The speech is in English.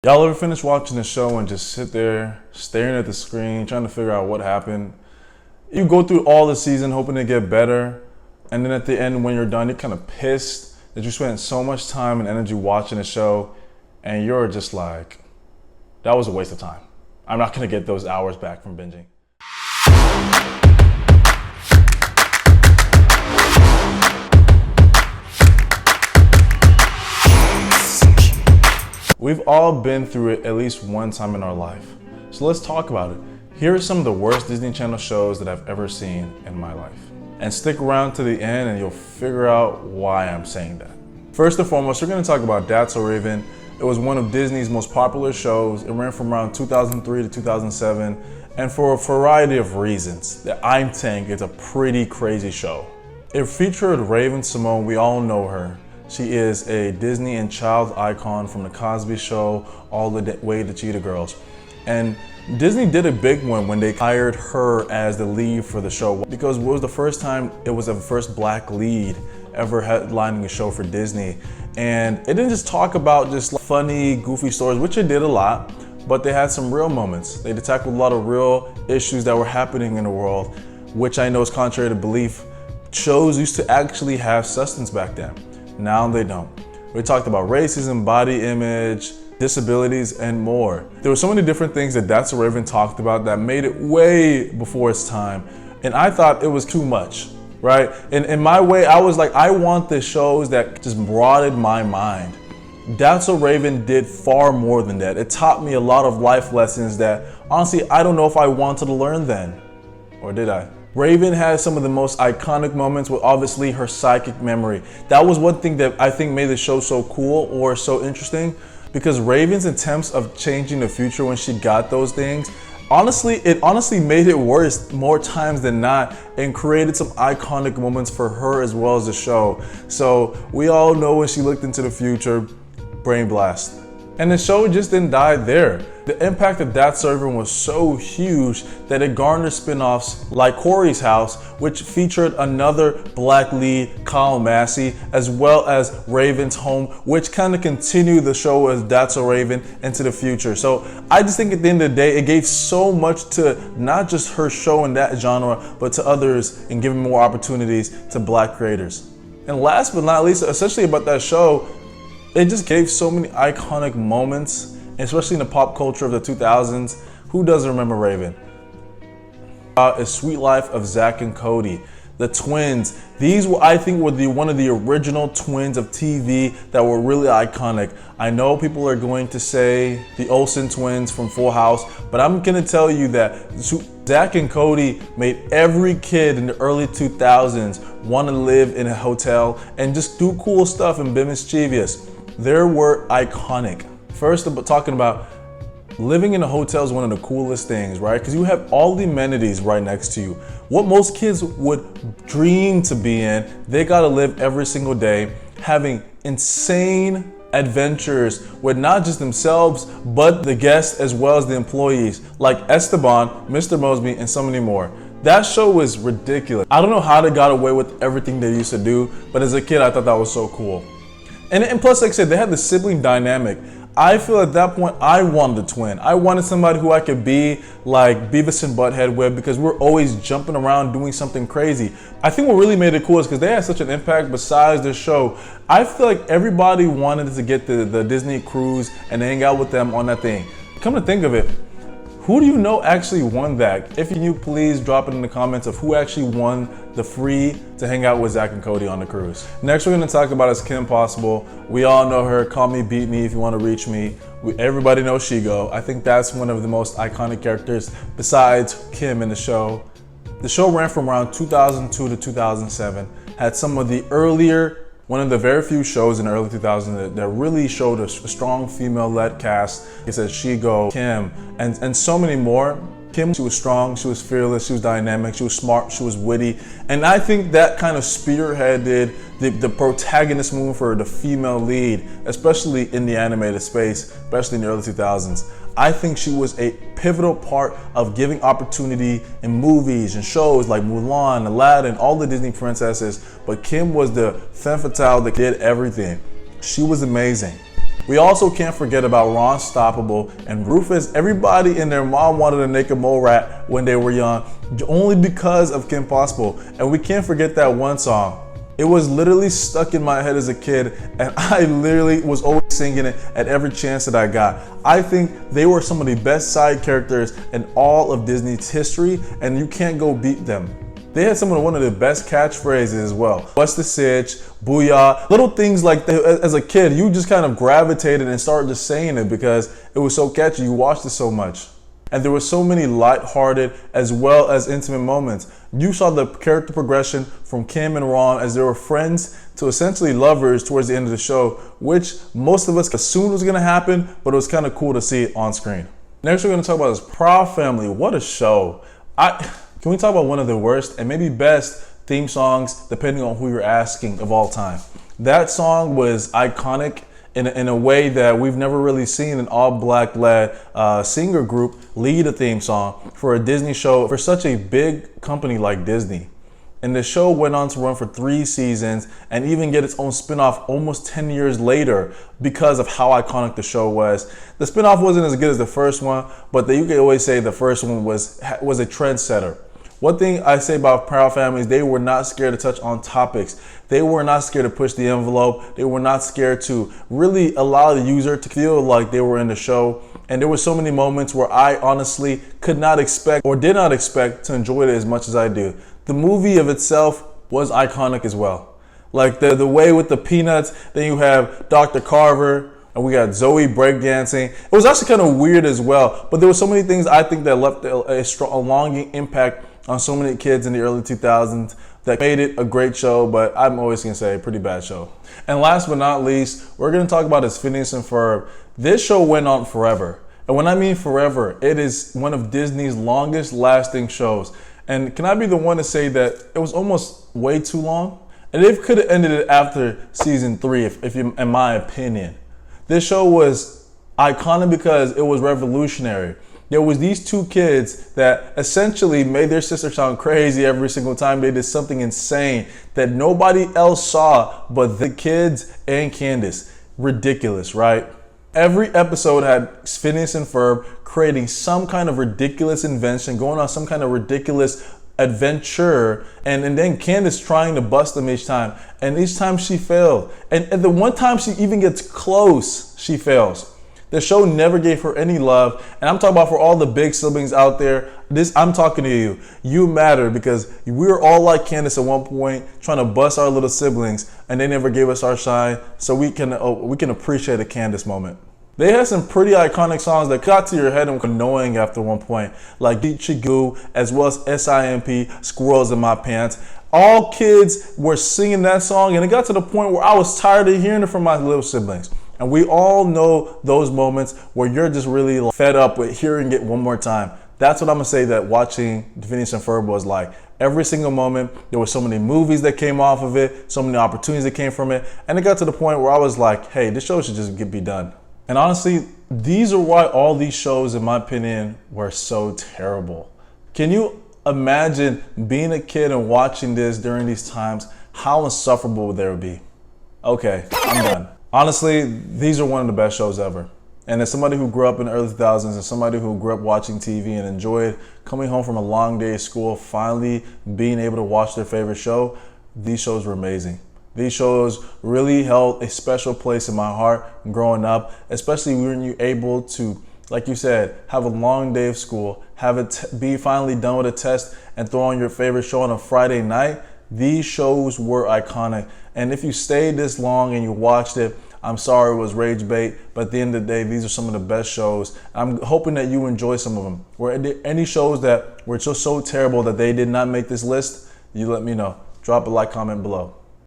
Y'all ever finish watching the show and just sit there staring at the screen, trying to figure out what happened? You go through all the season hoping to get better, and then at the end when you're done, you're kind of pissed that you spent so much time and energy watching the show, and you're just like, that was a waste of time. I'm not gonna get those hours back from binging. We've all been through it at least one time in our life. So let's talk about it. Here are some of the worst Disney Channel shows that I've ever seen in my life. And stick around to the end and you'll figure out why I'm saying that. First and foremost, we're gonna talk about That's So Raven. It was one of Disney's most popular shows. It ran from around 2003 to 2007. And for a variety of reasons that I think it's a pretty crazy show. It featured Raven-Symoné. We all know her. She is a Disney and child icon from the Cosby Show all the way to Cheetah Girls. And Disney did a big one when they hired her as the lead for the show, because it was the first time it was the first black lead ever headlining a show for Disney. And it didn't just talk about just funny, goofy stories, which it did a lot, but they had some real moments. They tackled a lot of real issues that were happening in the world, which I know is contrary to belief. Shows used to actually have substance back then. Now they don't. We talked about racism, body image, disabilities, and more. There were so many different things that That's So Raven talked about that made it way before its time. And I thought it was too much, right? And in my way, I was like, I want the shows that just broadened my mind. That's So Raven did far more than that. It taught me a lot of life lessons that honestly, I don't know if I wanted to learn then, or did I? Raven has some of the most iconic moments with obviously her psychic memory. That was one thing that I think made the show so cool or so interesting, because Raven's attempts of changing the future when she got those things, it honestly made it worse more times than not and created some iconic moments for her as well as the show. So we all know when she looked into the future, brain blast. And the show just didn't die there. The impact of That's So Raven was so huge that it garnered spin-offs like Corey's House, which featured another black lead, Kyle Massey, as well as Raven's Home, which kind of continued the show as That's So Raven into the future. So I just think at the end of the day, it gave so much to not just her show in that genre, but to others and giving more opportunities to black creators. And last but not least, essentially about that show, it just gave so many iconic moments, especially in the pop culture of the 2000s. Who doesn't remember Raven? A Sweet Life of Zack and Cody. The twins. These were, I think, were one of the original twins of TV that were really iconic. I know people are going to say the Olsen twins from Full House, but I'm gonna tell you that Zack and Cody made every kid in the early 2000s want to live in a hotel and just do cool stuff and be mischievous. They were iconic. First, talking about living in a hotel is one of the coolest things, right? Because you have all the amenities right next to you. What most kids would dream to be in, they gotta live every single day, having insane adventures with not just themselves, but the guests as well as the employees, like Esteban, Mr. Moseby, and so many more. That show was ridiculous. I don't know how they got away with everything they used to do, but as a kid, I thought that was so cool. And plus, like I said, they had the sibling dynamic. I feel at that point, I wanted a twin. I wanted somebody who I could be like Beavis and Butthead with, because we're always jumping around doing something crazy. I think what really made it cool is because they had such an impact besides the show. I feel like everybody wanted to get the Disney cruise and hang out with them on that thing. Come to think of it, who do you know actually won that? If you knew, please drop it in the comments of who actually won the free to hang out with Zack and Cody on the cruise. Next, we're gonna talk about is Kim Possible. We all know her. Call me, beat me if you want to reach me. Everybody knows Shigo. I think that's one of the most iconic characters besides Kim in the show. The show ran from around 2002 to 2007. Had some of the one of the very few shows in the early 2000s that really showed a strong female-led cast. It said Shigo, Kim, and so many more. Kim, she was strong, she was fearless, she was dynamic, she was smart, she was witty. And I think that kind of spearheaded the protagonist movement for the female lead, especially in the animated space, especially in the early 2000s. I think she was a pivotal part of giving opportunity in movies and shows like Mulan, Aladdin, all the Disney princesses. But Kim was the femme fatale that did everything. She was amazing. We also can't forget about Ron Stoppable and Rufus. Everybody and their mom wanted a naked mole rat when they were young, only because of Kim Possible. And we can't forget that one song. It was literally stuck in my head as a kid, and I literally was always singing it at every chance that I got. I think they were some of the best side characters in all of Disney's history, and you can't go beat them. They had one of the best catchphrases as well. What's the sitch? Booyah. Little things like that. As a kid, you just kind of gravitated and started just saying it because it was so catchy. You watched it so much. And there were so many lighthearted as well as intimate moments. You saw the character progression from Kim and Ron as they were friends to essentially lovers towards the end of the show, which most of us assumed was gonna happen, but it was kind of cool to see it on screen. Next, we're gonna talk about is Proud Family. What a show. Can we talk about one of the worst and maybe best theme songs, depending on who you're asking, of all time? That song was iconic in a way that we've never really seen an all-black led singer group lead a theme song for a Disney show for such a big company like Disney. And the show went on to run for 3 seasons and even get its own spinoff almost 10 years later because of how iconic the show was. The spinoff wasn't as good as the first one, but you could always say the first one was a trendsetter. One thing I say about Proud Family is they were not scared to touch on topics. They were not scared to push the envelope. They were not scared to really allow the user to feel like they were in the show. And there were so many moments where I honestly could not expect or did not expect to enjoy it as much as I do. The movie of itself was iconic as well. Like the way with the peanuts, then you have Dr. Carver, and we got Zoe breakdancing. It was actually kind of weird as well, but there were so many things I think that left a long impact on so many kids in the early 2000s that made it a great show, but I'm always gonna say a pretty bad show. And last but not least, we're gonna talk about is Phineas and Ferb. This show went on forever. And when I mean forever, it is one of Disney's longest lasting shows. And can I be the one to say that it was almost way too long? And they could have ended it after season 3, if you, in my opinion. This show was iconic because it was revolutionary. There was these 2 kids that essentially made their sister sound crazy every single time they did something insane that nobody else saw but the kids and Candace. Ridiculous, right? Every episode had Phineas and Ferb creating some kind of ridiculous invention, going on some kind of ridiculous adventure, and then Candace trying to bust them each time. And each time she failed. And the one time she even gets close, she fails. The show never gave her any love, and I'm talking about for all the big siblings out there. I'm talking to you. You matter because we were all like Candace at one point, trying to bust our little siblings, and they never gave us our shine. So we can appreciate a Candace moment. They had some pretty iconic songs that got to your head and were annoying after one point, like Geechee Goo, as well as SIMP, Squirrels in My Pants. All kids were singing that song, and it got to the point where I was tired of hearing it from my little siblings. And we all know those moments where you're just really fed up with hearing it one more time. That's what I'm gonna say that watching Phineas and Ferb was like. Every single moment, there were so many movies that came off of it, so many opportunities that came from it, and it got to the point where I was like, hey, this show should just be done. And honestly, these are why all these shows, in my opinion, were so terrible. Can you imagine being a kid and watching this during these times? How insufferable there would be? Okay, I'm done. Honestly, these are one of the best shows ever. And as somebody who grew up in the early 2000s and somebody who grew up watching TV and enjoyed coming home from a long day of school, finally being able to watch their favorite show, these shows were amazing. These shows really held a special place in my heart growing up, especially when you're able to, like you said, have a long day of school, have it be finally done with a test and throw on your favorite show on a Friday night. These shows were iconic. And if you stayed this long and you watched it, I'm sorry it was rage bait, but at the end of the day, these are some of the best shows. I'm hoping that you enjoy some of them. Were there any shows that were just so terrible that they did not make this list? You let me know. Drop a like, comment below.